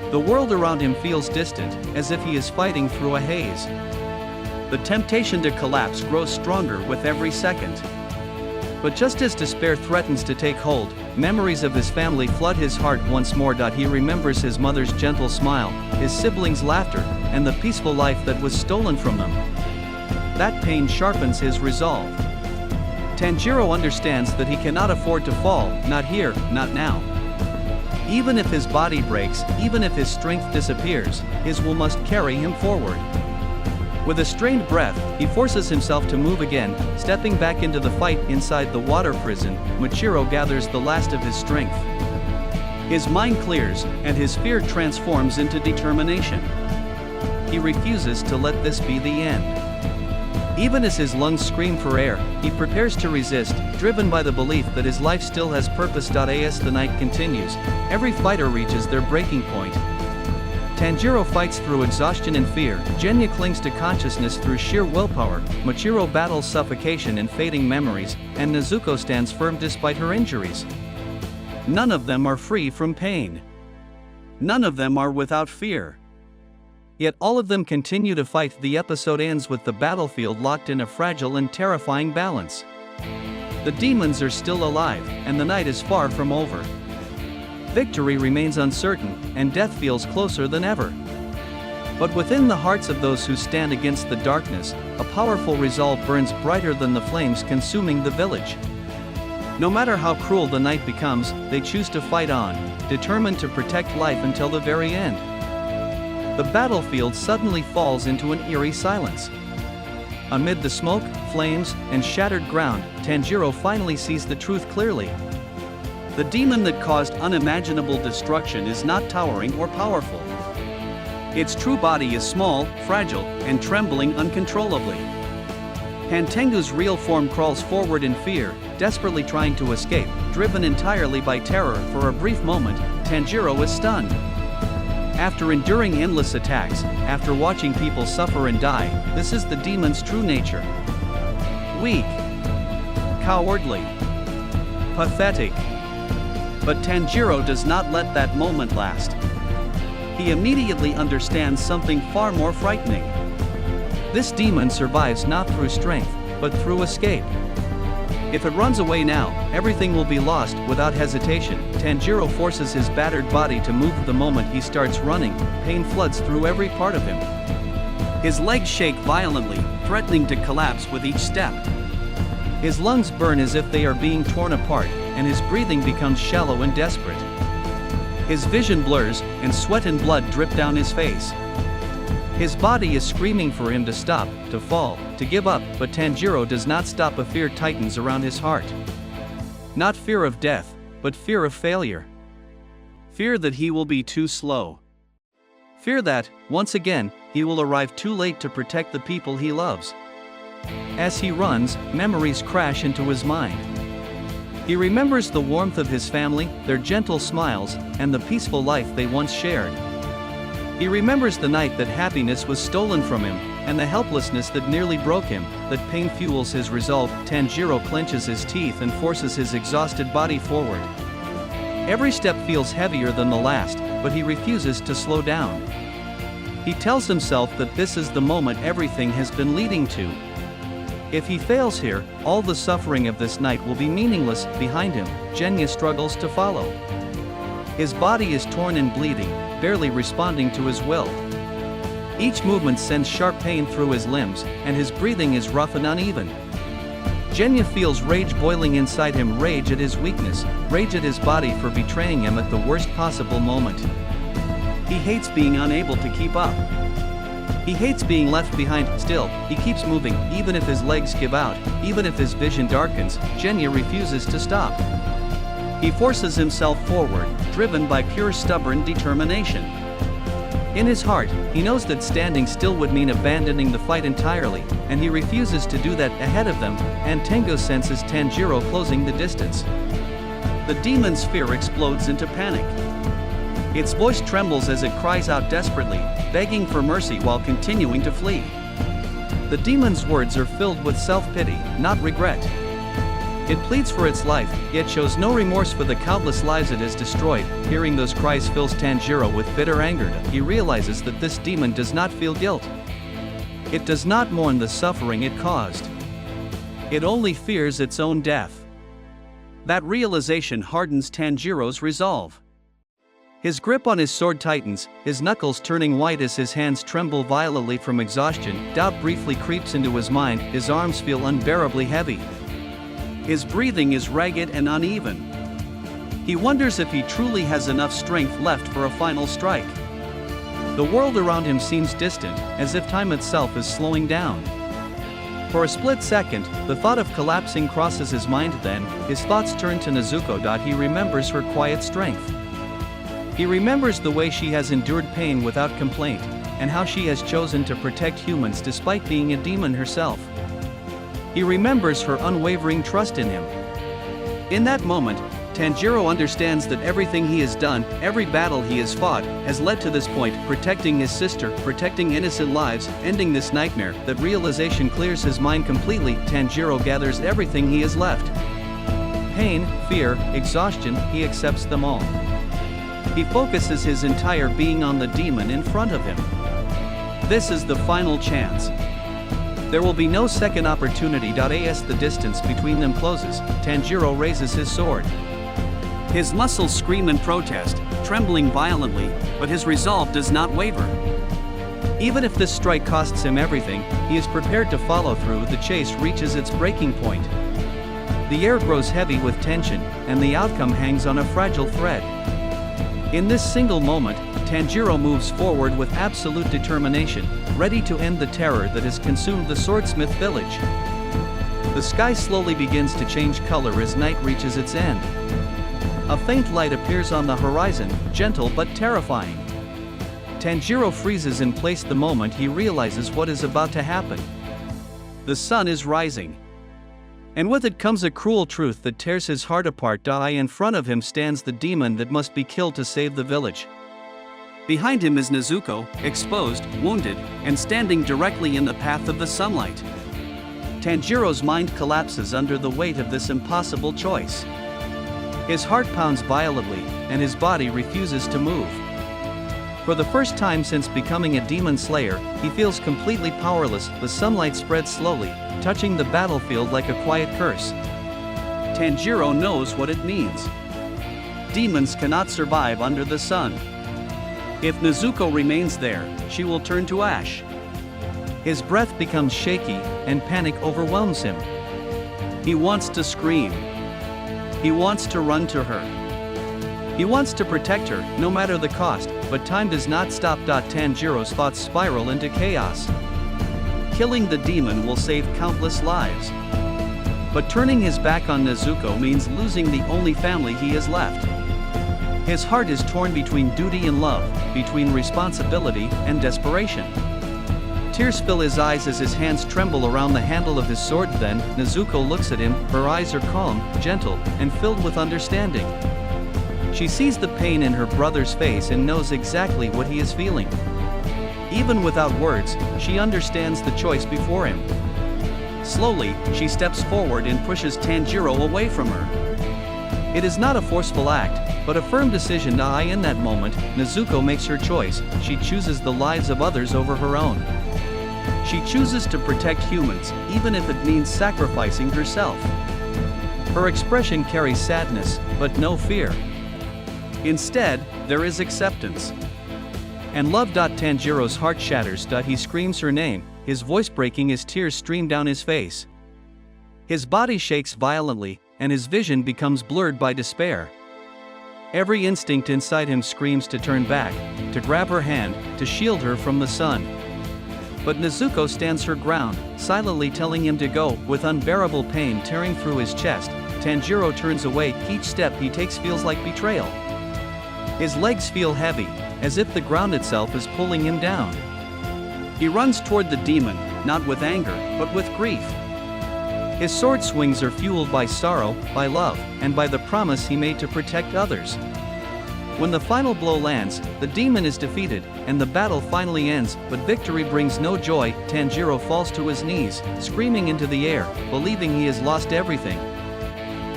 The world around him feels distant, as if he is fighting through a haze. The temptation to collapse grows stronger with every second. But just as despair threatens to take hold, memories of his family flood his heart once more. He remembers his mother's gentle smile, his siblings' laughter, and the peaceful life that was stolen from them. That pain sharpens his resolve. Tanjiro understands that he cannot afford to fall, not here, not now. Even if his body breaks, even if his strength disappears, his will must carry him forward. With a strained breath, he forces himself to move again, stepping back into the fight. Inside the water prison, Muichiro gathers the last of his strength. His mind clears, and his fear transforms into determination. He refuses to let this be the end. Even as his lungs scream for air, he prepares to resist, driven by the belief that his life still has purpose. As the night continues, every fighter reaches their breaking point. Tanjiro fights through exhaustion and fear, Genya clings to consciousness through sheer willpower, Muichiro battles suffocation and fading memories, and Nezuko stands firm despite her injuries. None of them are free from pain. None of them are without fear. Yet all of them continue to fight. The episode ends with the battlefield locked in a fragile and terrifying balance. The demons are still alive, and the night is far from over. Victory remains uncertain, and death feels closer than ever. But within the hearts of those who stand against the darkness, a powerful resolve burns brighter than the flames consuming the village. No matter how cruel the night becomes, they choose to fight on, determined to protect life until the very end. The battlefield suddenly falls into an eerie silence. Amid the smoke, flames, and shattered ground, Tanjiro finally sees the truth clearly. The demon that caused unimaginable destruction is not towering or powerful. Its true body is small, fragile, and trembling uncontrollably. Hantengu's real form crawls forward in fear, desperately trying to escape, driven entirely by terror. For a brief moment, Tanjiro is stunned. After enduring endless attacks, after watching people suffer and die, this is the demon's true nature. Weak. Cowardly. Pathetic. But Tanjiro does not let that moment last. He immediately understands something far more frightening. This demon survives not through strength, but through escape. If it runs away now, everything will be lost. Without hesitation, Tanjiro forces his battered body to move. The moment he starts running, pain floods through every part of him. His legs shake violently, threatening to collapse with each step. His lungs burn as if they are being torn apart, and his breathing becomes shallow and desperate. His vision blurs, and sweat and blood drip down his face. His body is screaming for him to stop, to fall, to give up, but Tanjiro does not stop. A fear tightens around his heart. Not fear of death, but fear of failure. Fear that he will be too slow. Fear that, once again, he will arrive too late to protect the people he loves. As he runs, memories crash into his mind. He remembers the warmth of his family, their gentle smiles, and the peaceful life they once shared. He remembers the night that happiness was stolen from him, and the helplessness that nearly broke him. That pain fuels his resolve. Tanjiro clenches his teeth and forces his exhausted body forward. Every step feels heavier than the last, but he refuses to slow down. He tells himself that this is the moment everything has been leading to. If he fails here, all the suffering of this night will be meaningless. Behind him, Genya struggles to follow. His body is torn and bleeding, barely responding to his will. Each movement sends sharp pain through his limbs, and his breathing is rough and uneven. Genya feels rage boiling inside him, rage at his weakness, rage at his body for betraying him at the worst possible moment. He hates being unable to keep up. He hates being left behind. Still, he keeps moving, even if his legs give out, even if his vision darkens. Genya refuses to stop. He forces himself forward, driven by pure stubborn determination. In his heart, he knows that standing still would mean abandoning the fight entirely, and he refuses to do that. Ahead of them, Hantengu senses Tanjiro closing the distance. The demon's fear explodes into panic. Its voice trembles as it cries out desperately, begging for mercy while continuing to flee. The demon's words are filled with self-pity, not regret. It pleads for its life, yet shows no remorse for the countless lives it has destroyed. Hearing those cries fills Tanjiro with bitter anger. He realizes that this demon does not feel guilt. It does not mourn the suffering it caused. It only fears its own death. That realization hardens Tanjiro's resolve. His grip on his sword tightens, his knuckles turning white as his hands tremble violently from exhaustion. Doubt briefly creeps into his mind, his arms feel unbearably heavy. His breathing is ragged and uneven. He wonders if he truly has enough strength left for a final strike. The world around him seems distant, as if time itself is slowing down. For a split second, the thought of collapsing crosses his mind. Then, his thoughts turn to Nezuko. He remembers her quiet strength. He remembers the way she has endured pain without complaint, and how she has chosen to protect humans despite being a demon herself. He remembers her unwavering trust in him. In that moment, Tanjiro understands that everything he has done, every battle he has fought, has led to this point, protecting his sister, protecting innocent lives, ending this nightmare. That realization clears his mind completely. Tanjiro gathers everything he has left. Pain, fear, exhaustion, he accepts them all. He focuses his entire being on the demon in front of him. This is the final chance. There will be no second opportunity. As the distance between them closes, Tanjiro raises his sword. His muscles scream in protest, trembling violently, but his resolve does not waver. Even if this strike costs him everything, he is prepared to follow through. The chase reaches its breaking point. The air grows heavy with tension, and the outcome hangs on a fragile thread. In this single moment, Tanjiro moves forward with absolute determination, ready to end the terror that has consumed the Swordsmith Village. The sky slowly begins to change color as night reaches its end. A faint light appears on the horizon, gentle but terrifying. Tanjiro freezes in place the moment he realizes what is about to happen. The sun is rising. And with it comes a cruel truth that tears his heart apart. In front of him stands the demon that must be killed to save the village. Behind him is Nezuko, exposed, wounded, and standing directly in the path of the sunlight. Tanjiro's mind collapses under the weight of this impossible choice. His heart pounds violently, and his body refuses to move. For the first time since becoming a DemonSlayer, he feels completely powerless. The sunlight spreads slowly, touching the battlefield like a quiet curse. Tanjiro knows what it means. Demons cannot survive under the sun. If Nezuko remains there, she will turn to ash. His breath becomes shaky, and panic overwhelms him. He wants to scream. He wants to run to her. He wants to protect her, no matter the cost, but time does not stop. Tanjiro's thoughts spiral into chaos. Killing the demon will save countless lives. But turning his back on Nezuko means losing the only family he has left. His heart is torn between duty and love, between responsibility and desperation. Tears fill his eyes as his hands tremble around the handle of his sword. Then, Nezuko looks at him, her eyes are calm, gentle, and filled with understanding. She sees the pain in her brother's face and knows exactly what he is feeling. Even without words, she understands the choice before him. Slowly, she steps forward and pushes Tanjiro away from her. It is not a forceful act, but a firm decision. In that moment, Nezuko makes her choice. She chooses the lives of others over her own. She chooses to protect humans, even if it means sacrificing herself. Her expression carries sadness, but no fear. Instead, there is acceptance. And love. Tanjiro's heart shatters. He screams her name, his voice breaking as tears stream down his face. His body shakes violently, and his vision becomes blurred by despair. Every instinct inside him screams to turn back, to grab her hand, to shield her from the sun. But Nezuko stands her ground, silently telling him to go. With unbearable pain tearing through his chest, Tanjiro turns away. Each step he takes feels like betrayal. His legs feel heavy, as if the ground itself is pulling him down. He runs toward the demon, not with anger, but with grief. His sword swings are fueled by sorrow, by love, and by the promise he made to protect others. When the final blow lands, the demon is defeated, and the battle finally ends, but victory brings no joy. Tanjiro falls to his knees, screaming into the air, believing he has lost everything.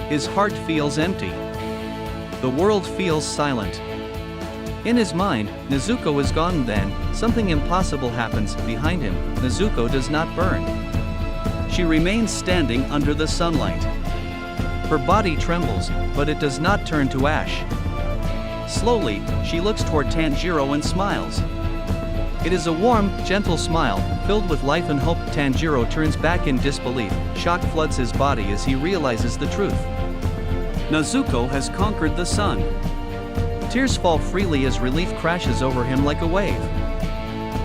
His heart feels empty. The world feels silent. In his mind, Nezuko is gone. Then, something impossible happens. Behind him, Nezuko does not burn. She remains standing under the sunlight. Her body trembles, but it does not turn to ash. Slowly, she looks toward Tanjiro and smiles. It is a warm, gentle smile, filled with life and hope. Tanjiro turns back in disbelief. Shock floods his body as he realizes the truth. Nezuko has conquered the sun. Tears fall freely as relief crashes over him like a wave.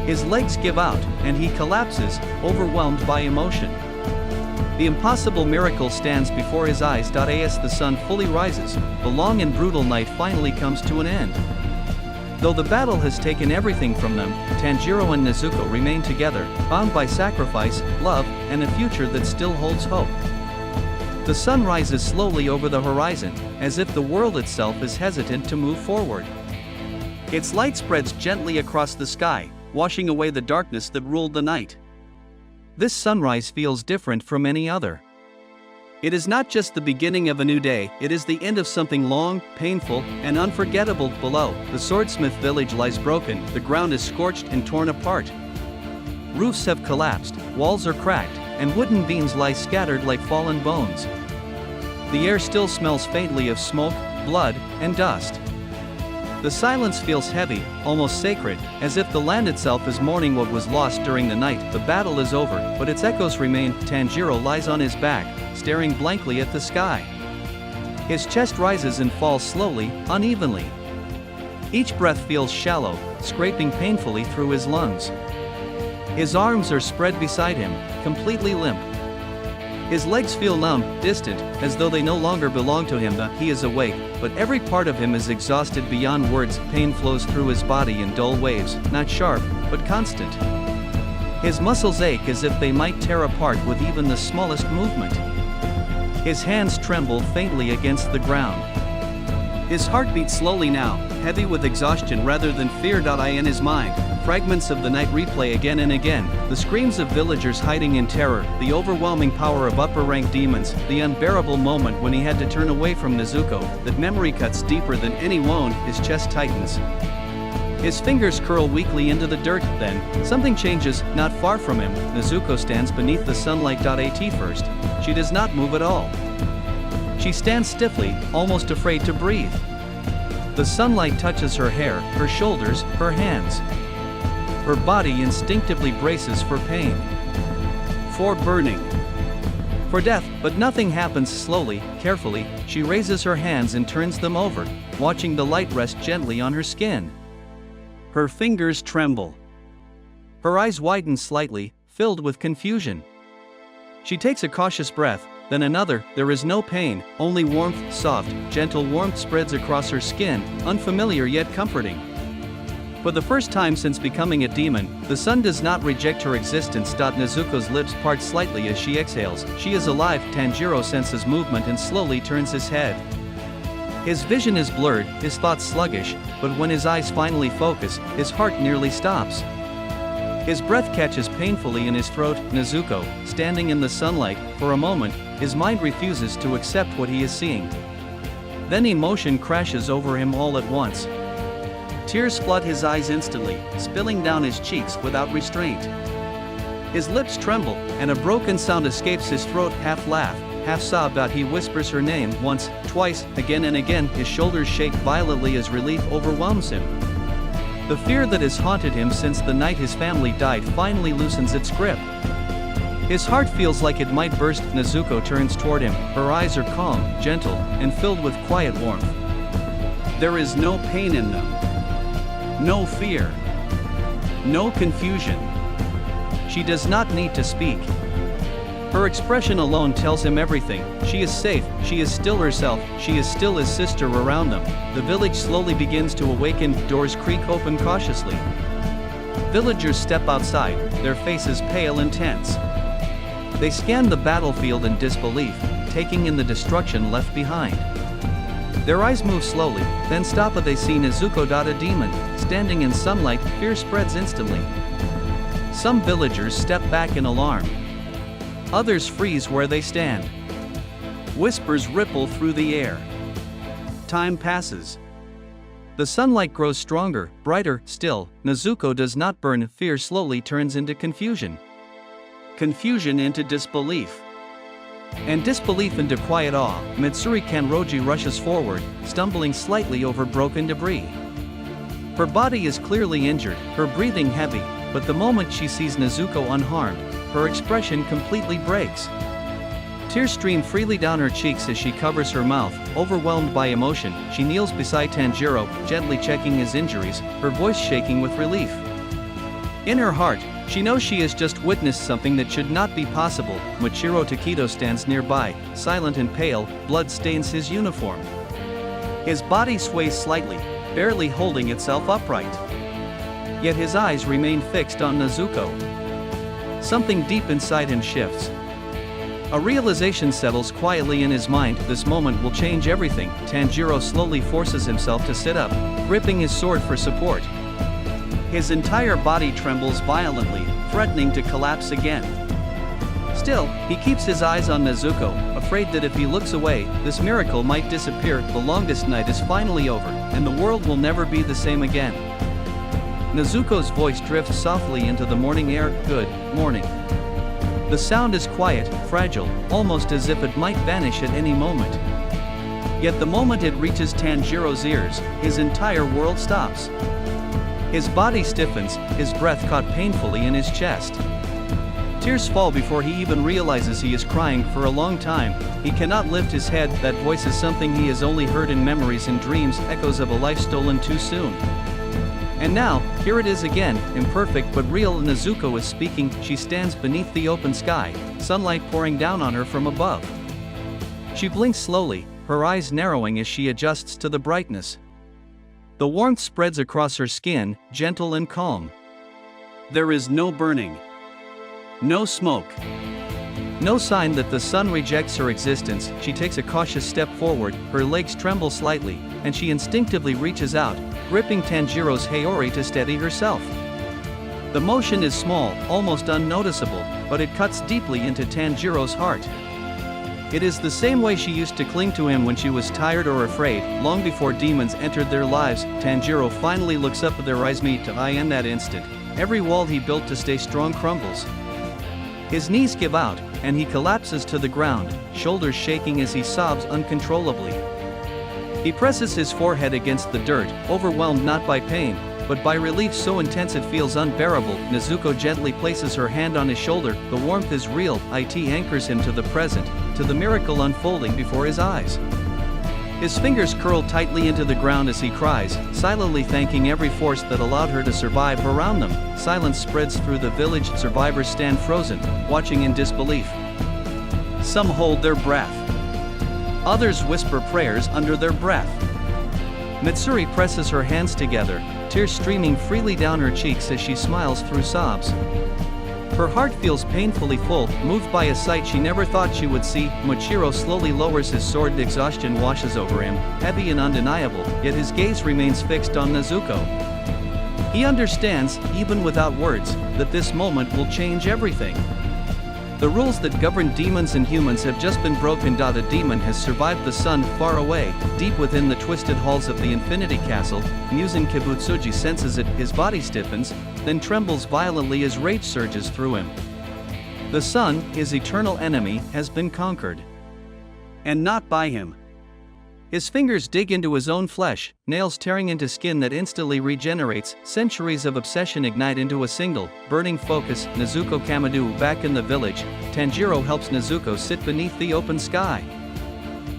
His legs give out, and he collapses, overwhelmed by emotion. The impossible miracle stands before his eyes. As the sun fully rises, the long and brutal night finally comes to an end. Though the battle has taken everything from them, Tanjiro and Nezuko remain together, bound by sacrifice, love, and a future that still holds hope. The sun rises slowly over the horizon, as if the world itself is hesitant to move forward. Its light spreads gently across the sky, washing away the darkness that ruled the night. This sunrise feels different from any other. It is not just the beginning of a new day, it is the end of something long, painful, and unforgettable. Below, the Swordsmith Village lies broken, the ground is scorched and torn apart. Roofs have collapsed, walls are cracked, and wooden beams lie scattered like fallen bones. The air still smells faintly of smoke, blood, and dust. The silence feels heavy, almost sacred, as if the land itself is mourning what was lost during the night. The battle is over, but its echoes remain. Tanjiro lies on his back, staring blankly at the sky. His chest rises and falls slowly, unevenly. Each breath feels shallow, scraping painfully through his lungs. His arms are spread beside him, completely limp. His legs feel numb, distant, as though they no longer belong to him. He is awake, but every part of him is exhausted beyond words. Pain flows through his body in dull waves, not sharp, but constant. His muscles ache as if they might tear apart with even the smallest movement. His hands tremble faintly against the ground. His heart beats slowly now, heavy with exhaustion rather than fear. In his mind, fragments of the night replay again and again, the screams of villagers hiding in terror, the overwhelming power of upper-ranked demons, the unbearable moment when he had to turn away from Nezuko. That memory cuts deeper than any wound. His chest tightens. His fingers curl weakly into the dirt. Then, something changes. Not far from him, Nezuko stands beneath the sunlight. At first, she does not move at all. She stands stiffly, almost afraid to breathe. The sunlight touches her hair, her shoulders, her hands. Her body instinctively braces for pain, for burning, for death, but nothing happens. Slowly, carefully, she raises her hands and turns them over, watching the light rest gently on her skin. Her fingers tremble. Her eyes widen slightly, filled with confusion. She takes a cautious breath, then another. There is no pain, only warmth. Soft, gentle warmth spreads across her skin, unfamiliar yet comforting. For the first time since becoming a demon, the sun does not reject her existence. Nezuko's lips part slightly as she exhales. She is alive. Tanjiro senses movement and slowly turns his head. His vision is blurred, his thoughts sluggish, but when his eyes finally focus, his heart nearly stops. His breath catches painfully in his throat. Nezuko, standing in the sunlight, for a moment, his mind refuses to accept what he is seeing. Then emotion crashes over him all at once. Tears flood his eyes instantly, spilling down his cheeks without restraint. His lips tremble, and a broken sound escapes his throat, half laugh, half sob out. He whispers her name once, twice, again and again. His shoulders shake violently as relief overwhelms him. The fear that has haunted him since the night his family died finally loosens its grip. His heart feels like it might burst. Nezuko turns toward him, her eyes are calm, gentle, and filled with quiet warmth. There is no pain in them. No fear. No confusion. She does not need to speak. Her expression alone tells him everything. She is safe, she is still herself, she is still his sister around them. The village slowly begins to awaken, doors creak open cautiously. Villagers step outside, their faces pale and tense. They scan the battlefield in disbelief, taking in the destruction left behind. Their eyes move slowly, then stop as they see Nezuko, a demon, standing in sunlight. Fear spreads instantly. Some villagers step back in alarm. Others freeze where they stand. Whispers ripple through the air. Time passes. The sunlight grows stronger, brighter. Still, Nezuko does not burn. Fear slowly turns into confusion. Confusion into disbelief. And disbelief into quiet awe. Mitsuri Kanroji rushes forward, stumbling slightly over broken debris. Her body is clearly injured, her breathing heavy, but the moment she sees Nezuko unharmed, her expression completely breaks. Tears stream freely down her cheeks as she covers her mouth. Overwhelmed by emotion, she kneels beside Tanjiro, gently checking his injuries, her voice shaking with relief. In her heart, she knows she has just witnessed something that should not be possible. Muichiro Takedo stands nearby, silent and pale, blood stains his uniform. His body sways slightly, barely holding itself upright. Yet his eyes remain fixed on Nezuko. Something deep inside him shifts. A realization settles quietly in his mind. This moment will change everything. Tanjiro slowly forces himself to sit up, gripping his sword for support. His entire body trembles violently, threatening to collapse again. Still, he keeps his eyes on Nezuko, afraid that if he looks away, this miracle might disappear. The longest night is finally over, and the world will never be the same again. Nezuko's voice drifts softly into the morning air. Good morning. The sound is quiet, fragile, almost as if it might vanish at any moment. Yet the moment it reaches Tanjiro's ears, his entire world stops. His body stiffens, his breath caught painfully in his chest. Tears fall before he even realizes he is crying. For a long time, he cannot lift his head. That voice is something he has only heard in memories and dreams, echoes of a life stolen too soon. And now, here it is again, imperfect but real. Nezuko is speaking. She stands beneath the open sky, sunlight pouring down on her from above. She blinks slowly, her eyes narrowing as she adjusts to the brightness. The warmth spreads across her skin, gentle and calm. There is no burning. No smoke. No sign that the sun rejects her existence. She takes a cautious step forward, her legs tremble slightly, and she instinctively reaches out, gripping Tanjiro's haori to steady herself. The motion is small, almost unnoticeable, but it cuts deeply into Tanjiro's heart. It is the same way she used to cling to him when she was tired or afraid, long before demons entered their lives. Tanjiro finally looks up at their eyes meet to eye. In that instant, every wall he built to stay strong crumbles. His knees give out, and he collapses to the ground, shoulders shaking as he sobs uncontrollably. He presses his forehead against the dirt, overwhelmed not by pain, but by relief so intense it feels unbearable. Nezuko gently places her hand on his shoulder. The warmth is real. It anchors him to the present, to the miracle unfolding before his eyes. His fingers curl tightly into the ground as he cries, silently thanking every force that allowed her to survive. Around them, silence spreads through the village. Survivors stand frozen, watching in disbelief. Some hold their breath. Others whisper prayers under their breath. Mitsuri presses her hands together, tears streaming freely down her cheeks as she smiles through sobs. Her heart feels painfully full, moved by a sight she never thought she would see. Muichiro slowly lowers his sword. Exhaustion washes over him, heavy and undeniable, yet his gaze remains fixed on Nezuko. He understands, even without words, that this moment will change everything. The rules that govern demons and humans have just been broken. The demon has survived the sun far away, deep within the twisted halls of the Infinity Castle. Musing Kibutsuji senses it, his body stiffens, then trembles violently as rage surges through him. The sun, his eternal enemy, has been conquered. And not by him. His fingers dig into his own flesh, nails tearing into skin that instantly regenerates. Centuries of obsession ignite into a single, burning focus. Nezuko Kamadu back in the village. Tanjiro helps Nezuko sit beneath the open sky.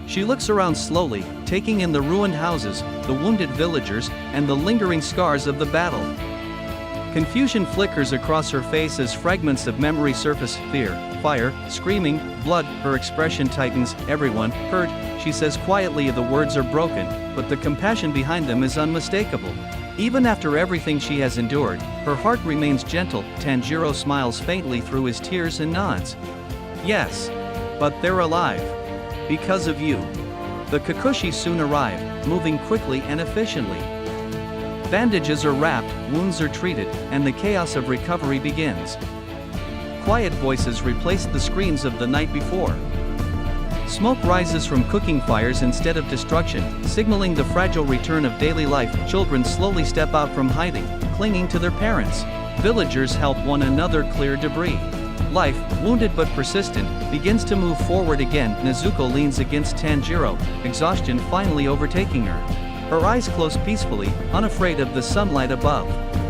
She looks around slowly, taking in the ruined houses, the wounded villagers, and the lingering scars of the battle. Confusion flickers across her face as fragments of memory surface. Fear, fire, screaming, blood. Her expression tightens. Everyone hurt, she says quietly. The words are broken, but the compassion behind them is unmistakable. Even after everything she has endured, her heart remains gentle. Tanjiro smiles faintly through his tears and nods. Yes. But they're alive. Because of you. The Kikuchi soon arrive, moving quickly and efficiently. Bandages are wrapped, wounds are treated, and the chaos of recovery begins. Quiet voices replace the screams of the night before. Smoke rises from cooking fires instead of destruction, signaling the fragile return of daily life. Children slowly step out from hiding, clinging to their parents. Villagers help one another clear debris. Life, wounded but persistent, begins to move forward again. Nezuko leans against Tanjiro, exhaustion finally overtaking her. Her eyes close peacefully, unafraid of the sunlight above.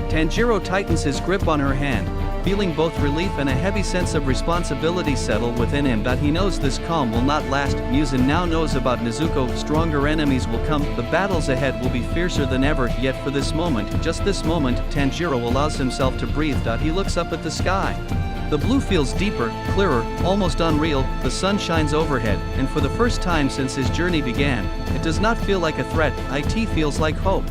Tanjiro tightens his grip on her hand, feeling both relief and a heavy sense of responsibility settle within him. But he knows this calm will not last. Muzan now knows about Nezuko. Stronger enemies will come. The battles ahead will be fiercer than ever. Yet for this moment, just this moment, Tanjiro allows himself to breathe. He looks up at the sky. The blue feels deeper, clearer, almost unreal. The sun shines overhead, and for the first time since his journey began, it does not feel like a threat. It feels like hope.